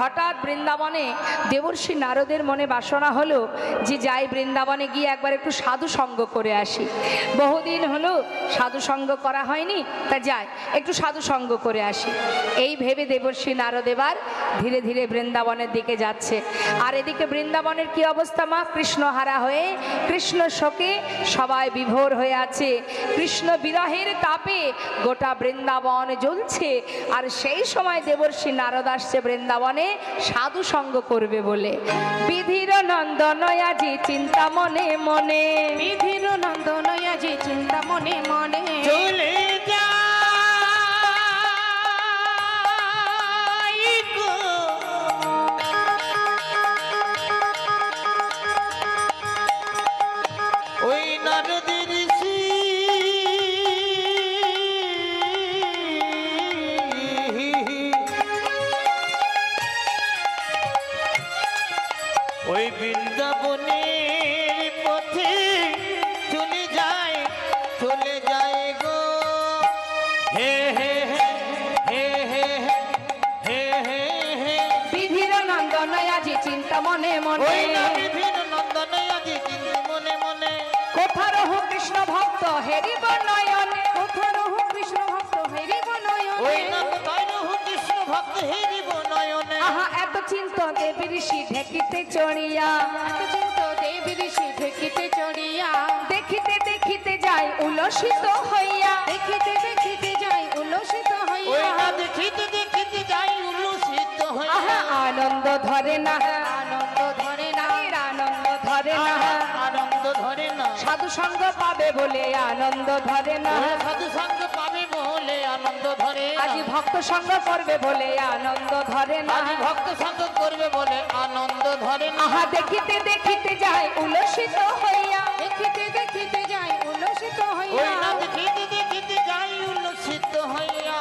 হঠাৎ বৃন্দাবনে দেবর্ষি নারদের মনে বাসনা হলো যে যাই বৃন্দাবনে গিয়ে একবার একটু সাধু সঙ্গ করে আসি। বহুদিন হলো সাধু সঙ্গ করা হয়নি, তা যাই একটু সাধু সঙ্গ করে আসি। এই ভেবে দেবর্ষি নারদ এবার ধীরে ধীরে বৃন্দাবনের দিকে যাচ্ছে। আর এদিকে বৃন্দাবনের কি অবস্থা মা? কৃষ্ণহারা হয়ে কৃষ্ণ শোকে সবাই বিভোর হয়ে আছে। কৃষ্ণ বিরহের তাপে গোটা বৃন্দাবন জ্বলছে। আর সেই সময় দেবর্ষি নারদ আসছে বৃন্দাবনে সাধু সঙ্গ করবে বলে। বিধির নন্দনয়াজি চিন্তা মনে মনে, বিধির নন্দনয়াজি চিন্তা মনে মনে, চলে যা ওই নারদের ঋষি ওই বৃন্দাবনের পথে চলে যায় গো। হে হে হে হে হে হে হে হে। বিধির নন্দনয়াজি চিন্তা মনে মনে, ওই না বিধির নন্দনয়াজি চিন্তা মনে মনে, কোথা রহু কৃষ্ণ ভক্ত হেরিব নয়নে, কোথা রহু কৃষ্ণ ভক্ত হেরিব নয়নে, ওই না কোথায় রহু কৃষ্ণ ভক্ত হেরিব নয়নে। আহা এত চিন্ত দেবী ঋষি ঢেকিতে চড়িয়া, এত চিন্ত দেবী ঋষি ঢেকিতে চড়িয়া, দেখিতে দেখিতে যায় উলসিত হইয়া, দেখিতে দেখিতে যাই উল্লসিত ওই হইয়া, না দেখিতে দেখিতে যাই উল্লসিত হইয়া। আহা আনন্দ ধরে না, আনন্দ ধরে না, আনন্দ ধরে না, আনন্দ ধরে না, সাধু সঙ্গ পাবে বলে আনন্দ ধরে না, ওই সাধু সঙ্গ পাবে বলে আনন্দ ধরে না, আজ ভক্ত সঙ্গ করবে বলে আনন্দ ধরে না, আজ ভক্ত সঙ্গ করবে বলে আনন্দ ধরে না। আহা দেখিতে দেখিতে যায় উলসিত হইয়া, দেখিতে দেখিতে যাই উল্লসিত ওই হইয়া, না দেখিতে দেখিতে যাই উল্লসিত হইয়া।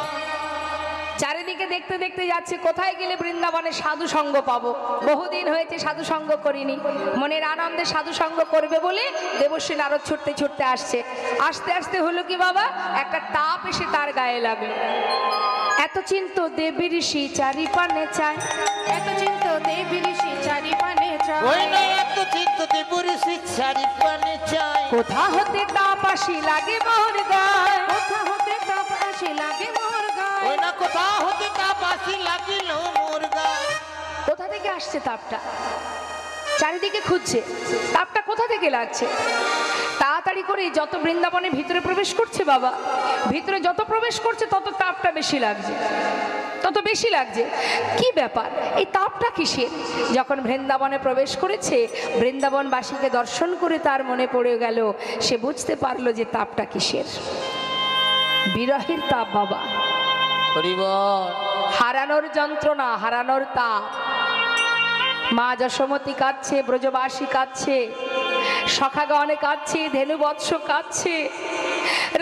চারিদিকে দেখতে দেখতে যাচ্ছে কোথায় গেলে বৃন্দাবনে সাধু সঙ্গ পাবো। বহুদিন হয়েছে সাধু সঙ্গ করিনি, মনের আনন্দে সাধু সঙ্গ করবে বলে দেবশ্রী নারদ ছুটতে ছুটতে আসছে। আস্তে আস্তে হলো কি বাবা, একটা তাপ এসে তার গায়ে লাগলো। এত চিন্ত দেবী ঋষি চারি পানে চায়, এত চিন্ত দেবী ঋষি চারি পানে চায়, ওই না এত চিন্তাতে পুরুষি চারি পানে চায়, কোথা হতে তাপ আসি লাগে মোর গায়, কোথা হতে তাপ আসি লাগে মোর গায়, ওই না কোথা হতে তাপ আসি লাগিল মোর গায়। কোথা থেকে আসছে তাপটা? চারিদিকে খুঁজছে তাপটা কোথা থেকে লাগছে। তাড়াতাড়ি করে যত বৃন্দাবনে ভিতরে প্রবেশ করছে বাবা, ভিতরে যত প্রবেশ করছে তত তাপটা বেশি লাগছে, তত বেশি লাগছে। কি ব্যাপার, এই তাপটা কিসের? যখন বৃন্দাবনে প্রবেশ করেছে, বৃন্দাবনবাসীকে দর্শন করে তার মনে পড়ে গেল, সে বুঝতে পারলো যে তাপটা কিসের। বিরহের তাপ বাবা, হরিবল হারানোর যন্ত্রণা, হারানোর তাপ। মা যশোমতী কাঁদছে, ব্রজবাসী কাঁদছে, সখাগণে কাঁদছে, ধেনুবৎস কাঁদছে,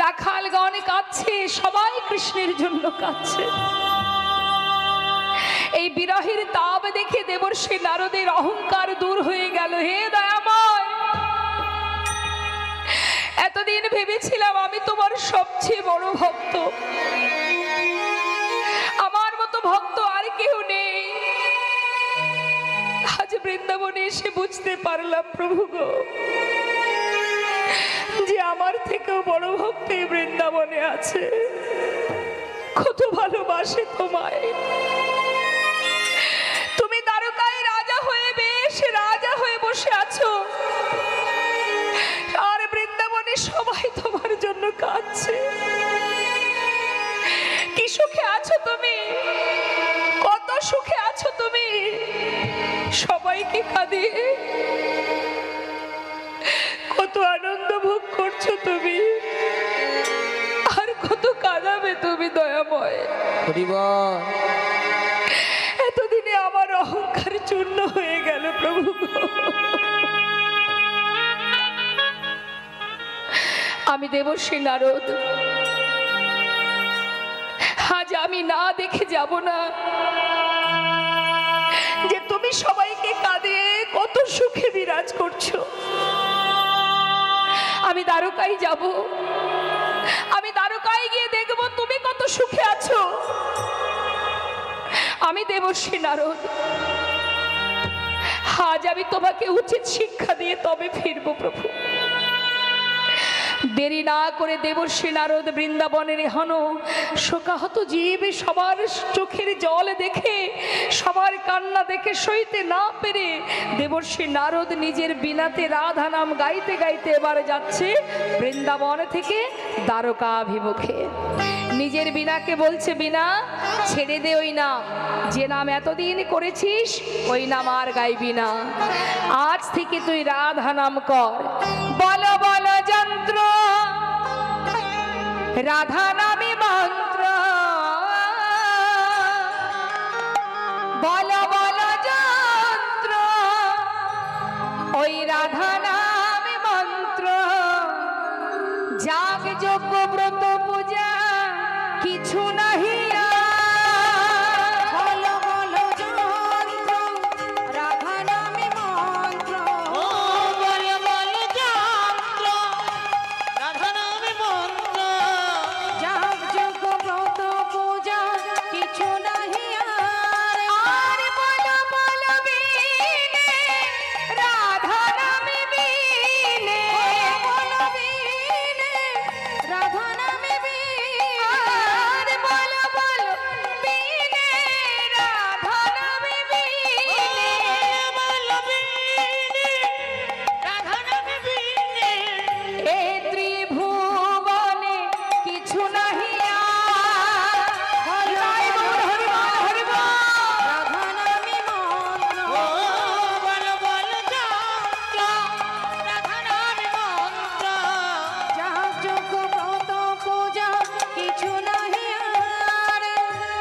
রাখালগণে কাঁদছে, সবাই কৃষ্ণের জন্য কাঁদছে। এই বিরহের তাপ দেখে দেবর্ষি নারদের অহংকার দূর হয়ে গেল। হে দয়াময়, এতদিন ভেবেছিলাম আমি তোমার সবচেয়ে বড় ভক্ত, আমার মতো ভক্ত আর কেউ নেই। আজ বৃন্দাবনে এসে বুঝতে পারলাম প্রভু গো, যে আমার থেকেও বড় ভক্ত এই বৃন্দাবনে আছে। কত ভালোবাসে তোমায়, তুমি দ্বারকায় রাজা হয়ে বেশ রাজা হয়ে বসে আছো, আর বৃন্দাবনে সবাই তোমার জন্য কাঁদছে। কি সুখে আছো তুমি, কত সুখে আছো তুমি, সবাইকে কাঁদিয়ে কত আনন্দ ভোগ করছো তুমি, আর কত কাঁদাবে তুমি দয়াময়। হরিবল এতদিনে আমার অহংকার চূর্ণ হয়ে গেল প্রভু গো। আমি দেবশ্রী নারদ, আজ আমি না দেখে যাব না যে তুমি সবাইকে কাঁদিয়ে কত সুখে বিরাজ করছো। আমি দ্বারকায় যাব, আমি দ্বারকায় গিয়ে দেখবো তুমি কত সুখে আছো। আমি দেবর্ষী নারদ, আজ আমি তোমাকে উচিত শিক্ষা দিয়ে তবে ফিরবো প্রভু। দেরি না করে দেবর্ষী নারদ বৃন্দাবনের এহন শোকাহত জীব সবার চোখের জল দেখে, সবার কান্না দেখে সইতে না পেরে দেবর্ষী নারদ নিজের বীণাতে রাধা নাম গাইতে গাইতে এবার যাচ্ছে বৃন্দাবন থেকে দ্বারকাভিমুখে। নিজের বীণাকে বলছে, বীণা ছেড়ে দে ওই নাম, যে নাম এতদিন করেছিস ওই নাম আর গাইবি না। আজ থেকে তুই রাধা নাম কর। বল বল যন্ত্র রাধা নামে মন্ত্র, বল বল যন্ত্র ওই রাধা নামে মন্ত্র। যাগ যজ্ঞ ব্রত পূজা কিছু নাহি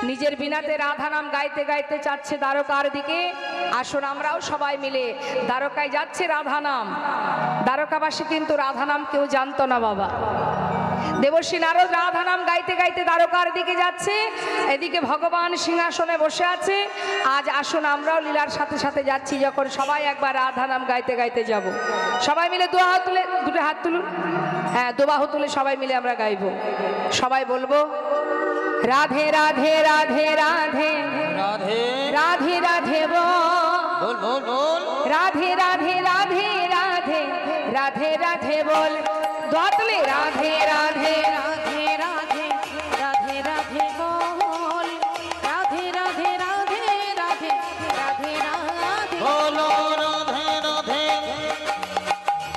নিজের বিনাতে রাধা নাম গাইতে গাইতে যাচ্ছে দ্বারকার দিকে। আসুন আমরাও সবাই মিলে দ্বারকায় যাচ্ছে রাধা নাম। দ্বারকাবাসী কিন্তু রাধা নাম কেউ জানতো না বাবা। দেবর্ষী নারদ রাধা নাম গাইতে গাইতে দ্বারকার দিকে যাচ্ছে, এদিকে ভগবান সিংহাসনে বসে আছে। আজ আসুন আমরাও লীলার সাথে সাথে যাচ্ছি, যখন সবাই একবার রাধা নাম গাইতে গাইতে যাব। সবাই মিলে দু হাত তুলে, দুটো হাত তুলুন, হ্যাঁ দুবাহু তুলে সবাই মিলে আমরা গাইব। সবাই বলবো, রাধে রাধে রাধে রাধে রাধে রাধে রাধে বল বল বল, রাধে রাধে রাধে রাধে রাধে রাধে বল। দোয়াতলে রাধে রাধে রাধে রাধে রাধে রাধে বল, রাধে রাধে রাধে রাধে রাধে রাধে বলো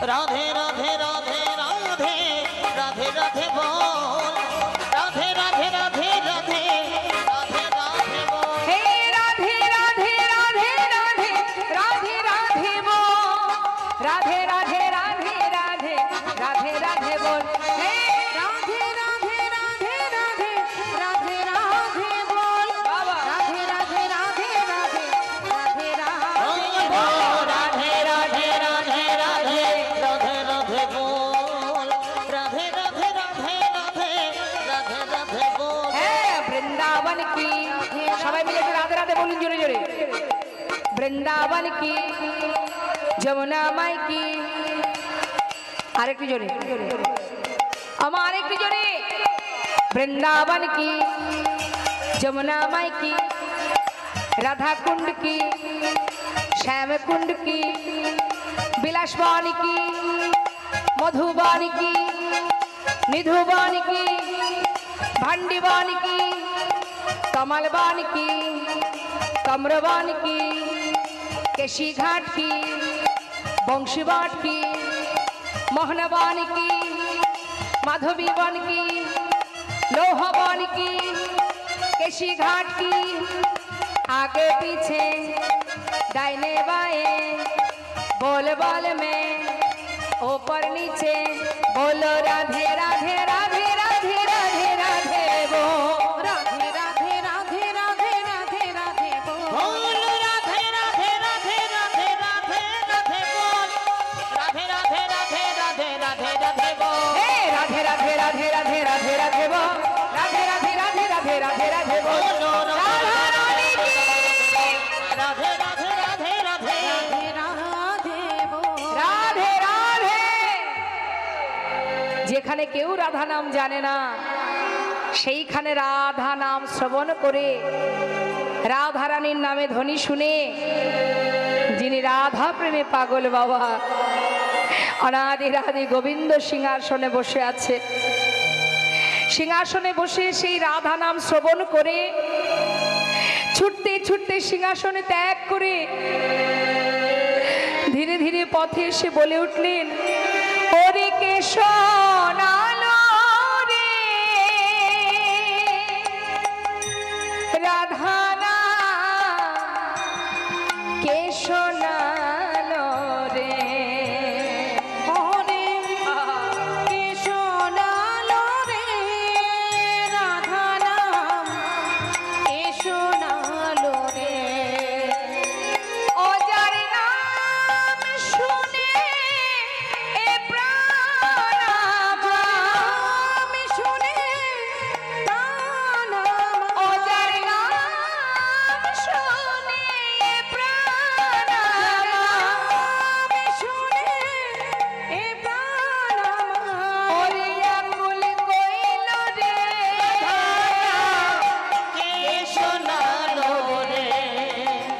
রাধে রাধে রাধে রাধে রাধে রাধে রাধে রাধে বল, রাধে রাধে রাধে রাধে রাধে রাধে বল, হে রাধে রাধে রাধে রাধে রাধে রাধে বল, রাধে রাধে রাধে রাধে রাধে রাধে বল। হে রাধে রাধে রাধে রাধে রাধে রাধে বল, বাবা রাধে রাধে রাধে রাধে রাধে রাধে বল, রাধে রাধে রাধে রাধে রাধে রাধে বল, রাধে রাধে রাধে রাধে রাধে রাধে বল। হ্যাঁ বৃন্দাবন কি, সবাই মিলে একটু রাধে রাধে বলুন জোরে জোরে। বৃন্দাবন কি, যমুনা মাই কি, আরেকটু জোরে আমার, আরেকটু জোরে। বৃন্দাবন কি, যমুনা মাই কি, রাধা কুंड की, श्याम कुंड की, बिलासवान की, मधुबान की, निधुबान की, भंडीबान की, कमलबान की, कमरबान की, केशी घाट की, बंशीबाट की, मोहनबान की, माधवीबान की, लोहाबान की, केशी घाट की, आगे पीछे दाहिने बाएं बोल बोल में ऊपर नीचे बोलो राधे राधे राधे राधे राधे राधे वो राधे राधे राधे राधे राधे राधे बोल, बोल राधे राधे राधे राधे राधे राधे बोल, राधे राधे राधे राधे राधे राधे बोल, हे राधे राधे राधे राधे राधे राधे वो राधे राधे राधे राधे राधे राधे वो राधा रानी की राधे राधे राधे राधे राधे राधे बोल, রাধে রাধে। যেখানে কেউ রাধা নাম জানে না, সেইখানে রাধা নাম শ্রবণ করে রাধারানীর নামে ধ্বনি শুনে যিনি রাধা প্রেমে পাগল বাবা অনাদি রাধে গোবিন্দ সিংহাসনে বসে আছে। সিংহাসনে বসে সেই রাধা নাম শ্রবণ করে ছুটতে ছুটতে সিংহাসনে ত্যাগ করে ধীরে ধীরে পথে এসে বলে উঠলেন, ওরে কেশনালো রে রাধানা কেশনালো রে। ওরে কেশনালো রে রাধা নাম কেশনালো রে। ও যার নাম শুনে এ প্রাণ আমার, নাম শুনে প্রাণ আমার। ও যার নাম শুনে এ প্রাণ আমার, নাম শুনে এ প্রাণ আমার। ওরে আকুল কইল রে কেশনালো রে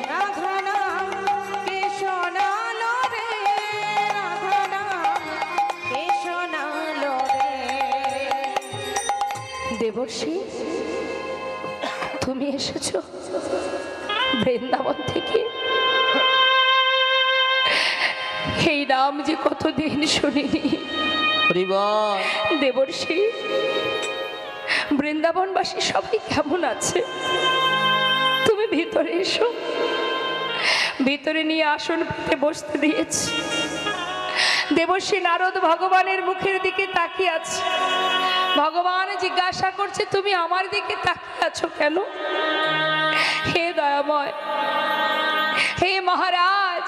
রাধা নাম কেশনালো রে রাধা নাম কেশনালো রে। দেবর্ষি, তুমি এসেছো বৃন্দাবন থেকে? এই নাম যে কতদিন শুনিনি। হরিবল দেবর্ষি, বৃন্দাবনবাসী সবাই কেমন আছে? তুমি ভিতরে এসো, ভিতরে নিয়ে আসন পেতে বসতে দিয়েছি। দেবর্ষি নারদ ভগবানের মুখের দিকে তাকিয়ে আছে। ভগবান জিজ্ঞাসা করছে, তুমি আমার দিকে তাকিয়ে আছো কেন? হে দয়াময়, হে মহারাজ,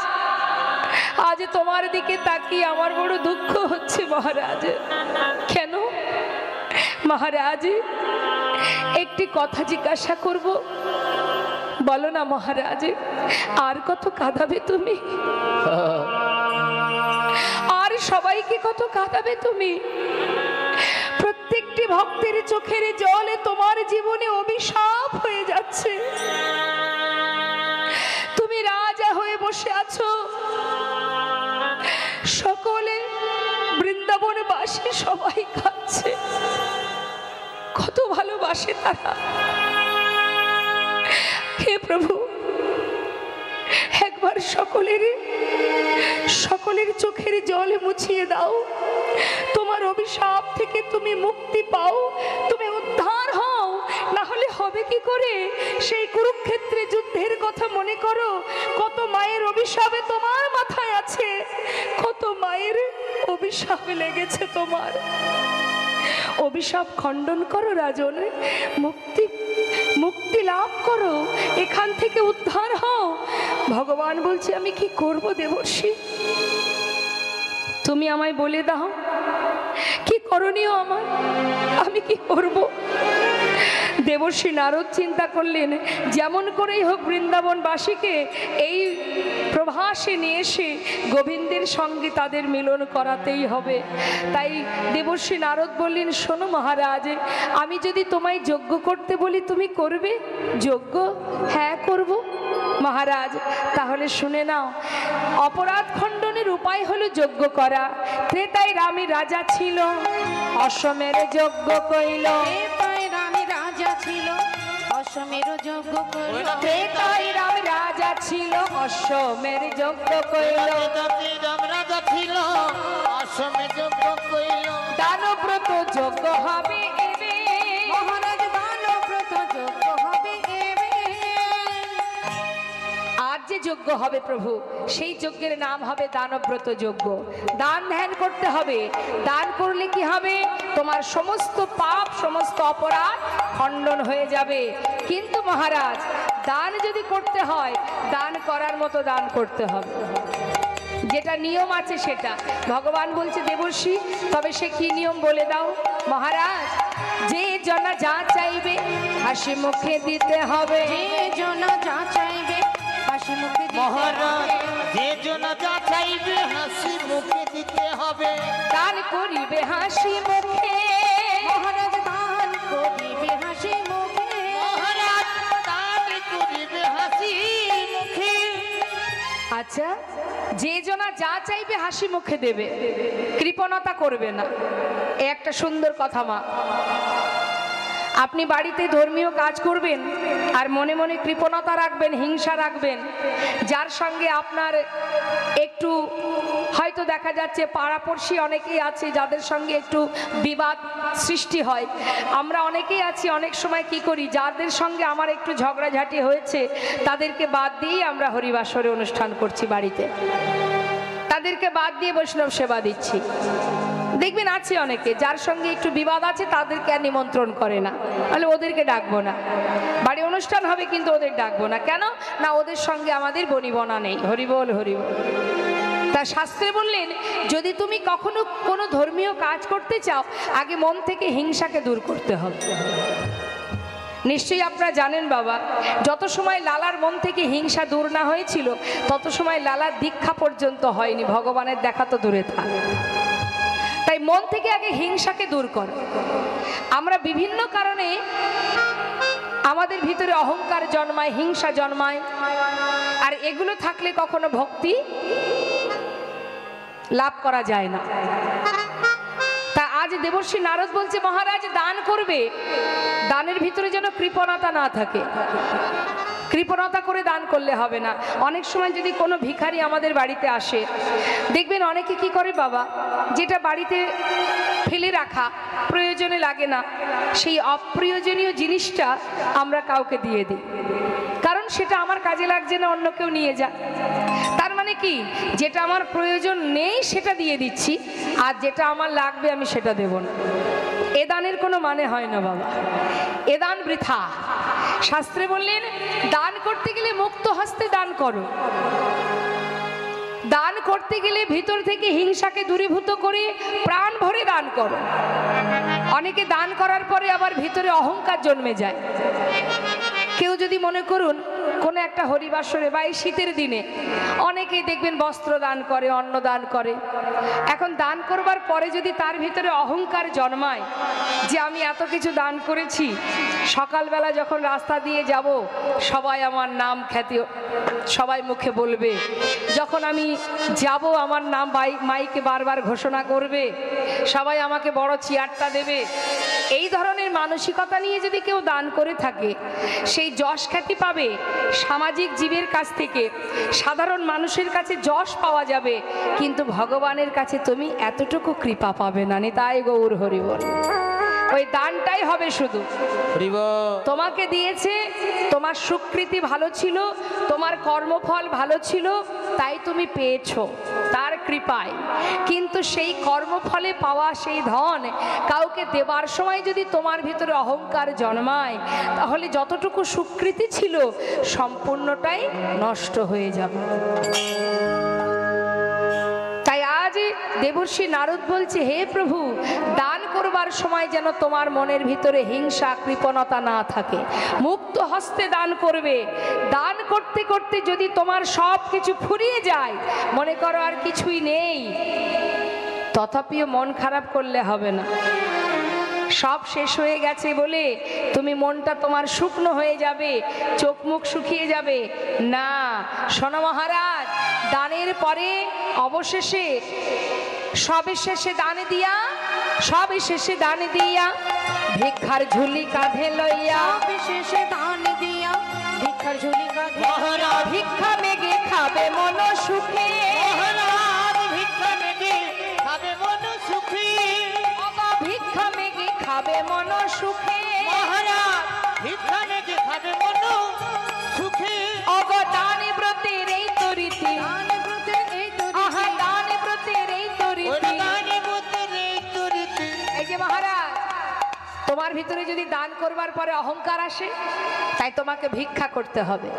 আজ তোমার দিকে তাকিয়ে আমার বড় দুঃখ হচ্ছে মহারাজ। কেন মহারাজ? একটি কথা জিজ্ঞাসা করব, বলো না মহারাজ, আর কত কাঁদাবে তুমি? আর সবাইকে কত কাঁদাবে তুমি? প্রত্যেকটি ভক্তের চোখের জলে তোমার জীবনে অভিশাপ হয়ে যাচ্ছে। তুমি রাজা হয়ে বসে আছো, সকলে বৃন্দাবনবাসী সবাই খাচ্ছে, কত ভালোবাসে তারা। হে প্রভু, একবার সকলের চোখের জল মুছিয়ে দাও। তোমার অভিশাপ থেকে তুমি মুক্তি পাও, তুমি উদ্ধার হও। না হলে হবে কি করে? সেই কুরুক্ষেত্রে যুদ্ধের কথা মনে করো, কত মায়ের অভিশাপে তোমার মাথায় আছে, কত মায়ের অভিশাপে লেগেছে তোমার। অভিশাপ খণ্ডন করো রাজন, মুক্তি লাভ করো, এখান থেকে উদ্ধার হও। ভগবান বলছে, আমি কি করব দেবর্ষি? তুমি আমায় বলে দাও কি করণীয় আমার, আমি কি করব? দেবর্ষি নারদ চিন্তা করলেন, যেমন করেই হোক বৃন্দাবনবাসীকে এই প্রভাসে নিয়ে এসে গোবিন্দের সঙ্গে তাদের মিলন করাতেই হবে। তাই দেবর্ষি নারদ বললেন, শোনো মহারাজ, আমি যদি তোমায় যজ্ঞ করতে বলি তুমি করবে? যজ্ঞ? হ্যাঁ করব মহারাজ। তাহলে শুনে নাও, অপরাধ খণ্ডনের উপায় হলো যজ্ঞ করা। ত্রেতায় রামের রাজা ছিল, অশ্বমের যজ্ঞ কইল। ত্রেতায় রামের রাজা ছিল, অশ্বমের যজ্ঞ কইল। ত্রেতায় রাম রাজা ছিল, অশ্বমের যজ্ঞ কইল। রাজা ছিল, অসমে যজ্ঞ কইল। দানব্রত যজ্ঞ হবে এবে, মহারাজ দানব্রত যজ্ঞ হবে এবে। আর যে যজ্ঞ হবে প্রভু, সেই যজ্ঞের নাম হবে দানব্রত যজ্ঞ। দান ধ্যান করতে হবে। দান করলে কি হবে? তোমার সমস্ত পাপ, সমস্ত অপরাধ খণ্ডন হয়ে যাবে। কিন্তু মহারাজ, দান যদি করতে হয়, দান করার মতো দান করতে হবে, যেটা নিয়ম আছে সেটা। ভগবান বলছে, দেবর্ষি, তবে সে কি নিয়ম বলে দাও। মহারাজ, যে জনা যা চাইবে হাসি মুখে দিতে হবে। যে জনা যা চাইবে হাসি মুখে দিতে মহারাজ, হবে। যে জন যা চাইবে হাসি মুখে দিতে হবে। দান করিবে হাসি মুখে, মহারাজ দান করিবে হাসি মুখে। মহারাজ দান করিবে আচ্ছা, যে জনা যা চাইবে হাসি মুখে দেবে, কৃপণতা করবে না, এ একটা সুন্দর কথা মা। আপনি বাড়িতে ধর্মীয় কাজ করবেন আর মনে মনে কৃপণতা রাখবেন, হিংসা রাখবেন, যার সঙ্গে আপনার একটু হয়তো দেখা যাচ্ছে পাড়াপড়শি অনেকেই আছে যাদের সঙ্গে একটু বিবাদ সৃষ্টি হয়। আমরা অনেকেই আছি অনেক সময় কি করি, যাদের সঙ্গে আমার একটু ঝগড়াঝাটি হয়েছে তাদেরকে বাদ দিয়েই আমরা হরিবাসরে অনুষ্ঠান করছি বাড়িতে, তাদেরকে বাদ দিয়ে বৈষ্ণব সেবা দিচ্ছি। দেখবেন আছে অনেকে যার সঙ্গে একটু বিবাদ আছে তাদেরকে আর নিমন্ত্রণ করে না, তাহলে ওদেরকে ডাকবো না, বাড়ি অনুষ্ঠান হবে কিন্তু ওদের ডাকবো না। কেন না, ওদের সঙ্গে আমাদের বনিবনা নেই। হরিবল হরিবল। তা শাস্ত্রে বললেন, যদি তুমি কখনো কোনো ধর্মীয় কাজ করতে চাও, আগে মন থেকে হিংসাকে দূর করতে হবে। নিশ্চয়ই আপনারা জানেন বাবা, যত সময় লালার মন থেকে হিংসা দূর না হয়েছিল তত সময় লালার দীক্ষা পর্যন্ত হয়নি, ভগবানের দেখা তো দূরে থাক। তাই মন থেকে আগে হিংসাকে দূর কর। আমরা বিভিন্ন কারণে আমাদের ভিতরে অহংকার জন্মায়, হিংসা জন্মায়, আর এগুলো থাকলে কখনো ভক্তি লাভ করা যায় না। তা আজ দেবর্ষী নারদ বলছে, মহারাজ দান করবে, দানের ভিতরে যেন কৃপণতা না থাকে। কৃপণতা করে দান করলে হবে না। অনেক সময় যদি কোনো ভিখারি আমাদের বাড়িতে আসে, দেখবেন অনেকে কি করে বাবা, যেটা বাড়িতে ফেলে রাখা প্রয়োজনে লাগে না, সেই অপ্রয়োজনীয় জিনিসটা আমরা কাউকে দিয়ে দিই, কারণ সেটা আমার কাজে লাগছে না, অন্য কেউ নিয়ে যা। তার মানে কি, যেটা আমার প্রয়োজন নেই সেটা দিয়ে দিচ্ছি, আর যেটা আমার লাগবে আমি সেটা দেব না। এ দানের কোনো মানে হয় না বাবা, এ দান বৃথা। শাস্ত্রে বললেন, দান করতে গেলে মুক্ত হস্তে দান করো। দান করতে গেলে ভিতর থেকে হিংসাকে দূরীভূত করে প্রাণ ভরে দান করো। অনেকে দান করার পরে আবার ভিতরে অহংকার জন্মে যায়। কেউ যদি মনে করুন কোনো একটা হরিবাসরে বা এই শীতের দিনে অনেকেই দেখবেন বস্ত্র দান করে, অন্ন দান করে। এখন দান করবার পরে যদি তার ভিতরে অহংকার জন্মায় যে আমি এত কিছু দান করেছি, সকালবেলা যখন রাস্তা দিয়ে যাব সবাই আমার নাম খ্যাতি সবাই মুখে বলবে, যখন আমি যাব আমার নাম মাইকে বারবার ঘোষণা করবে, সবাই আমাকে বড় চেয়ারটা দেবে, এই ধরনের মানসিকতা নিয়ে যদি কেউ দান করে থাকে, সেই যশ খ্যাতি পাবে সামাজিক জীবের কাছ থেকে, সাধারণ মানুষের কাছে যশ পাওয়া যাবে, কিন্তু ভগবানের কাছে তুমি এতটুকু কৃপা পাবে না। নিতাই গৌর হরি বল। ওই দানটাই হবে শুধু। তোমাকে দিয়েছে, তোমার সুকৃতি ভালো ছিল, তোমার কর্মফল ভালো ছিল, তাই তুমি পেয়েছো তার কৃপায়। কিন্তু সেই কর্মফলে পাওয়া সেই ধন কাউকে দেবার সময় যদি তোমার ভিতরে অহংকার জন্মায়, তাহলে যতটুকু সুকৃতি ছিল সম্পূর্ণটাই নষ্ট হয়ে যাবে। তাই আজ দেবর্ষী নারদ বলছে, হে প্রভু, দান করবার সময় যেন তোমার মনের ভিতরে হিংসা কৃপণতা না থাকে, মুক্ত হস্তে দান করবে। দান করতে করতে যদি তোমার সব কিছু ফুরিয়ে যায়, মনে করো আর কিছুই নেই, তথাপিও মন খারাপ করলে হবে না। সব শেষ হয়ে গেছে বলে তুমি মনটা তোমার শুকনো হয়ে যাবে, চোখ মুখ শুকিয়ে যাবে না। শোনো মহারাজ, দানের পরে অবশেষে সবিশেষে দান দিয়া, সবিশেষে দান দিয়া, ভিক্ষার ঝুলি কাঁধে লইয়া, বিশেষে দান দিয়া, ভিক্ষার ঝুলি কাঁধে, মহারাজ ভিক্ষা মেগে খাবে মন সুখে, মহারাজ ভিক্ষা মেগে খাবে মন সুখী, ভিক্ষা মেগে খাবে মন সুখে, মহারাজ ভিক্ষা মেগে খাবে মন সুখী। অবদানে ব্রতের এই তরিতি, দান ব্রতের এই তরিতি, আহা দান ব্রতের এই তরিতি। এই যে মহারাজ, তোমার ভিতরে যদি দান করবার পরে অহংকার আসে, তাই তোমাকে ভিক্ষা করতে হবে।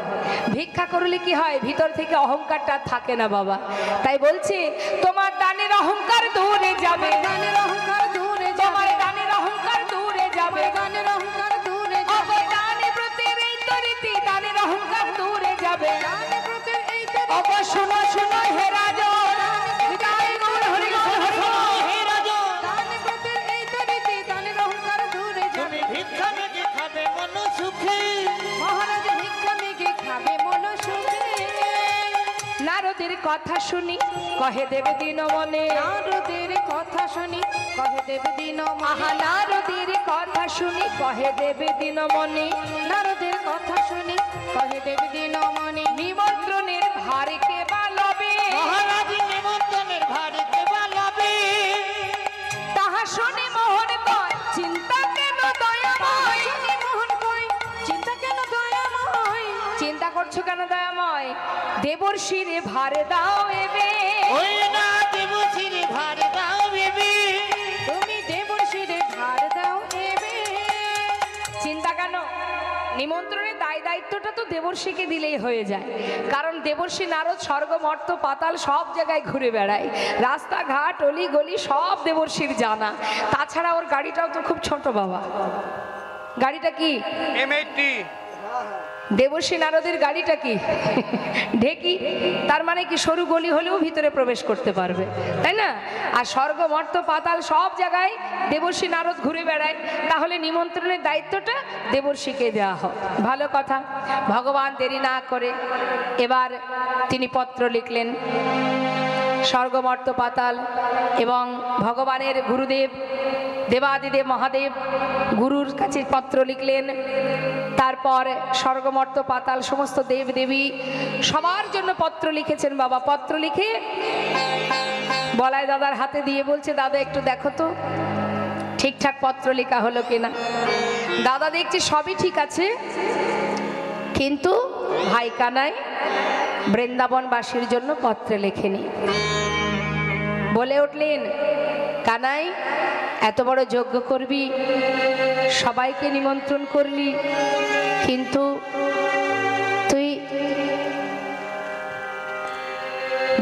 ভিক্ষা করলে কি হয়, ভিতর থেকে অহংকারটা থাকে না বাবা। তাই বলছে, তোমার দানের অহংকার দূরে যাবে, দানের অহংকার দূরে তোমার যাবে, দানের অহংকার দূরে যাবে, দানের অহংকার দূরে যাবে, দানে ব্রতের এই তরিতি, দানের অহংকার দূরে যাবে। দান ব্রতের এই তরিতি, অব শোনো শোনো হে রাজন, বিদায় গৌর হরি গৌর হরি। হে রাজন, দান ব্রতের এই তরিতি, দানের অহংকার দূরে যাবে। তুমি ভিক্ষা মেগে খাবে মন সুখী। মহারাজ ভিক্ষা মেগে খাবে মন সুখে। নারদ নারদের কথা শুনি কহে দেব দিন মনে, নারদের কথা শুনি কহে দেব দিন আহা নারদের কথা শুনি কহে দেব দিন মনে, নারদের কথা শুনি কহে দেব দিন মনে। নিমন্ত্রণের ভারে কে বালবে, মহারাজ নিমন্ত্রণের ভারে কে বালাবে, তাহা শুনি মোহন কয় চিন্তা কেন দয়াময়, শুনি মোহন কয় চিন্তা কেন দয়াময়, চিন্তা করছো কেন দয়াময়, দেবর্ষিরে ভারে দাও এবে, ওই না দেবশ্রী ভারে দাও বেবি, তুমি দেবর্ষিরে ভার দাও এবে। চিন্তা কেন, নিমন্ত্রণের দায় দায়িত্বটা তো দেবর্ষিকে দিলেই হয়ে যায়, কারণ দেবর্ষি নারদ স্বর্গ মর্ত পাতাল সব জায়গায় ঘুরে বেড়ায়, রাস্তাঘাট অলি গলি সব দেবর্ষির জানা। তাছাড়া ওর গাড়িটাও তো খুব ছোট বাবা, গাড়িটা কি M80 দেবর্ষি নারদের গাড়িটা কি ঢেকি, তার মানে কি সরু গলি হলেও ভিতরে প্রবেশ করতে পারবে, তাই না? আর স্বর্গ মর্ত পাতাল সব জায়গায় দেবর্ষি নারদ ঘুরে বেড়ায়, তাহলে নিমন্ত্রণের দায়িত্বটা দেবর্ষিকে দেওয়া হয়। ভালো কথা। ভগবান দেরি না করে এবার তিনি পত্র লিখলেন, স্বর্গ মর্ত পাতাল এবং ভগবানের গুরুদেব দেবাদিদেব মহাদেব গুরুর কাছে পত্র লিখলেন। তারপর স্বর্গমর্ত পাতাল সমস্ত দেব দেবী সবার জন্য পত্র লিখেছেন বাবা। পত্র লিখে বলাই দাদার হাতে দিয়ে বলছে, দাদা একটু দেখো তো ঠিকঠাক পত্র লেখা হলো কিনা। দাদা দেখছি সবই ঠিক আছে, কিন্তু ভাই কানাই বৃন্দাবনবাসীর জন্য পত্রে লেখেনি। বলে উঠলেন, কানাই এত বড় যজ্ঞ করবি, সবাইকে নিমন্ত্রণ করলি, কিন্তু তুই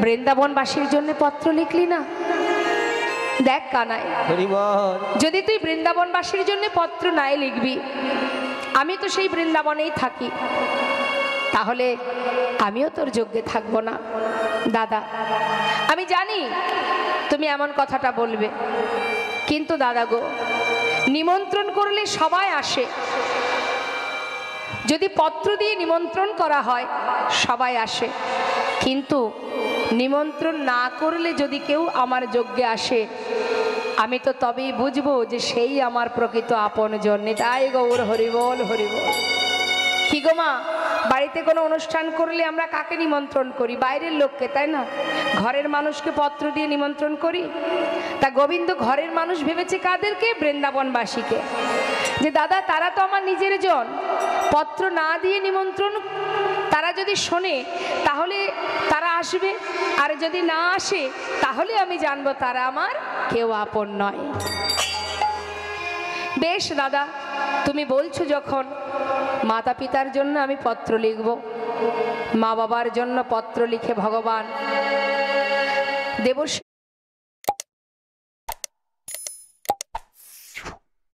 বৃন্দাবনবাসীর জন্য পত্র লিখলি না। দেখ কানাই, যদি তুই বৃন্দাবনবাসীর জন্য পত্র নাই লিখবি, আমি তো সেই বৃন্দাবনেই থাকি, তাহলে আমিও তোর যজ্ঞে থাকবো না। দাদা আমি জানি তুমি এমন কথাটা বলবে, কিন্তু দাদা গো, নিমন্ত্রণ করলে সবাই আসে, যদি পত্র দিয়ে নিমন্ত্রণ করা হয় সবাই আসে, কিন্তু নিমন্ত্রণ না করলে যদি কেউ আমার যজ্ঞে আসে, আমি তো তবেই বুঝবো যে সেই আমার প্রকৃত আপনজন। তাই গৌর হরিবল হরিবল। কি গো মা, বাড়িতে কোনো অনুষ্ঠান করলে আমরা কাকে নিমন্ত্রণ করি? বাইরের লোককে, তাই না? ঘরের মানুষকে পত্র দিয়ে নিমন্ত্রণ করি। তা গোবিন্দ ঘরের মানুষ ভেবেছে কাদেরকে? বৃন্দাবনবাসীকে। যে দাদা তারা তো আমার নিজের জন, পত্র না দিয়ে নিমন্ত্রণ তারা যদি শোনে তাহলে তারা আসবে, আর যদি না আসে তাহলে আমি জানবো তারা আমার কেউ আপন নয়। বেশ দাদা, তুমি বলছো যখন, মাতা পিতার জন্য আমি পত্র লিখব। মা বাবার জন্য পত্র লিখে ভগবান দেবর্ষি